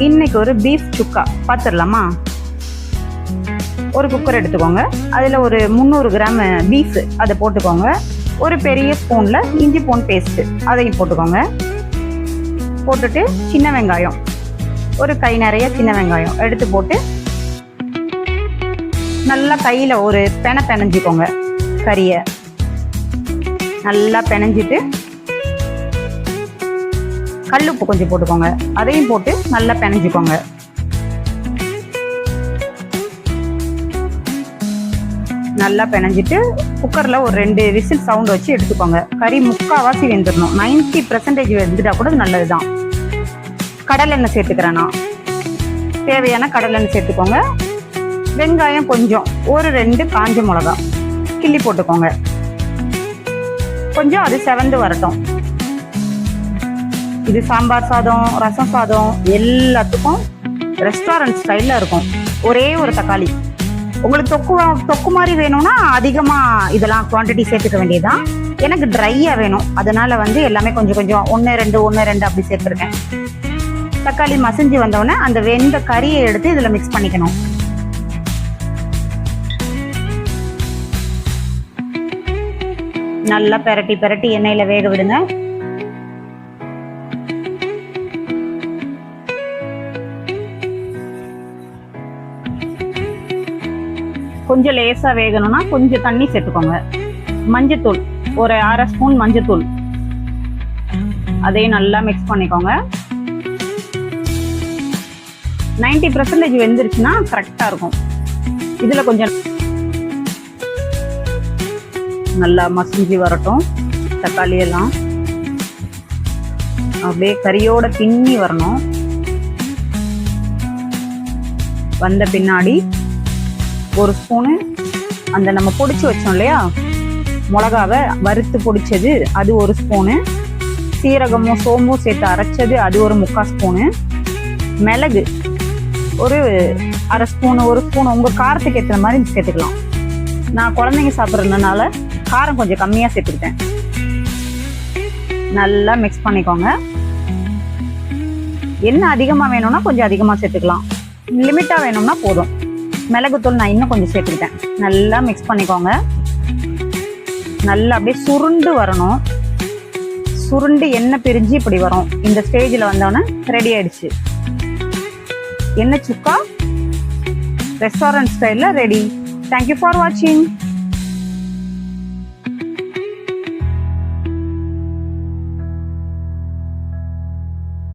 இன்னைக்கு ஒரு பீஃப் சுக்கா பார்த்துடலாமா? ஒரு குக்கர் எடுத்துக்கோங்க. அதில் ஒரு 300 கிராம் பீஃப் அதை போட்டுக்கோங்க. ஒரு பெரிய ஸ்பூனில் இஞ்சி பூண்டு பேஸ்ட்டு அதையும் போட்டுக்கோங்க. போட்டுட்டு சின்ன வெங்காயம், ஒரு கை நிறைய சின்ன வெங்காயம் எடுத்து போட்டு நல்லா கையில் ஒரு பெனஞ்சிக்கோங்க. கறியை நல்லா பெனஞ்சிட்டு கல்லுப்பு கொஞ்சம் போட்டுக்கோங்க. அதையும் போட்டு நல்லா பெனஞ்சிக்கோங்க. நல்லா பெனஞ்சிட்டு குக்கரில் ஒரு 2 விசில் சவுண்ட் வச்சு எடுத்துக்கோங்க. கறி முக்கால்வாசி வெந்துடணும். 90% வெந்துட்டா கூட நல்லது தான். கடலெண்ணெய் சேர்த்துக்கிறேன் நான். தேவையான கடலெண்ணெய் சேர்த்துக்கோங்க. வெங்காயம் கொஞ்சம், ஒரு 2 காஞ்ச மிளகா கிள்ளி போட்டுக்கோங்க. கொஞ்சம் அது செவந்து வரட்டும். இது சாம்பார் சாதம், ரசம் சாதம் எல்லாத்துக்கும் ரெஸ்டாரண்ட் ஸ்டைலில் இருக்கும். ஒரே ஒரு தக்காளி. உங்களுக்கு தொக்கு மாதிரி வேணும்னா அதிகமாக இதெல்லாம் குவான்டிட்டி சேர்த்துக்க வேண்டியதுதான். எனக்கு ட்ரையாக வேணும், அதனால எல்லாமே கொஞ்சம் கொஞ்சம் 1-2 அப்படி சேர்த்துருக்கேன். தக்காளி மசிஞ்சு வந்தோடனே அந்த வெந்த கறியை எடுத்து இதில் மிக்ஸ் பண்ணிக்கணும். நல்லா பெரட்டி எண்ணெயில் வேக விடுங்க. கொஞ்சம் லேசாக வேகணும்னா கொஞ்சம் தண்ணி சேர்த்துக்கோங்க. மஞ்சத்தூள் ஒரு 1/2 ஸ்பூன் மஞ்சத்தூள், அதையும் நல்லா மிக்ஸ் பண்ணிக்கோங்க. 90% வெந்துருச்சுன்னா கரெக்டாக இருக்கும். இதில் கொஞ்சம் நல்லா மசிஞ்சு வரட்டும். தக்காளி எல்லாம் அப்படியே கறியோட பின்னி வரணும். வந்த பின்னாடி ஒரு ஸ்பூனு அந்த நம்ம பொடிச்சு வச்சோம் இல்லையா மிளகாவை வறுத்து பொடிச்சது, அது ஒரு ஸ்பூனு. சீரகமும் சோம்பும் சேர்த்து அரைச்சது, அது ஒரு 3/4 ஸ்பூனு. மிளகு ஒரு 1/2 ஸ்பூனு, 1 ஸ்பூன் உங்கள் காரத்துக்கு ஏற்ற மாதிரி சேர்த்துக்கலாம். நான் குழந்தைங்க சாப்பிட்றதுனால காரம் கொஞ்சம் கம்மியாக சேர்த்துக்கிட்டேன். நல்லா மிக்ஸ் பண்ணிக்கோங்க. என்ன அதிகமாக வேணும்னா கொஞ்சம் அதிகமாக சேர்த்துக்கலாம். லிமிட்டாக வேணும்னா போதும். மிளகுத்தூள் நான் இன்னும் கொஞ்சம் சேர்த்துக்கிட்டேன். நல்லா மிக்ஸ் பண்ணிக்கோங்க. நல்லா அப்படியே சுருண்டு வரணும். சுருண்டு எண்ணெய் பிரிஞ்சு இப்படி வரும். இந்த ஸ்டேஜில் வந்தோடனே ரெடி ஆயிடுச்சு. எண்ணெய் சுக்கா ரெஸ்டாரண்ட் ஸ்டைலில் ரெடி. தேங்க்யூ ஃபார் வாட்சிங்.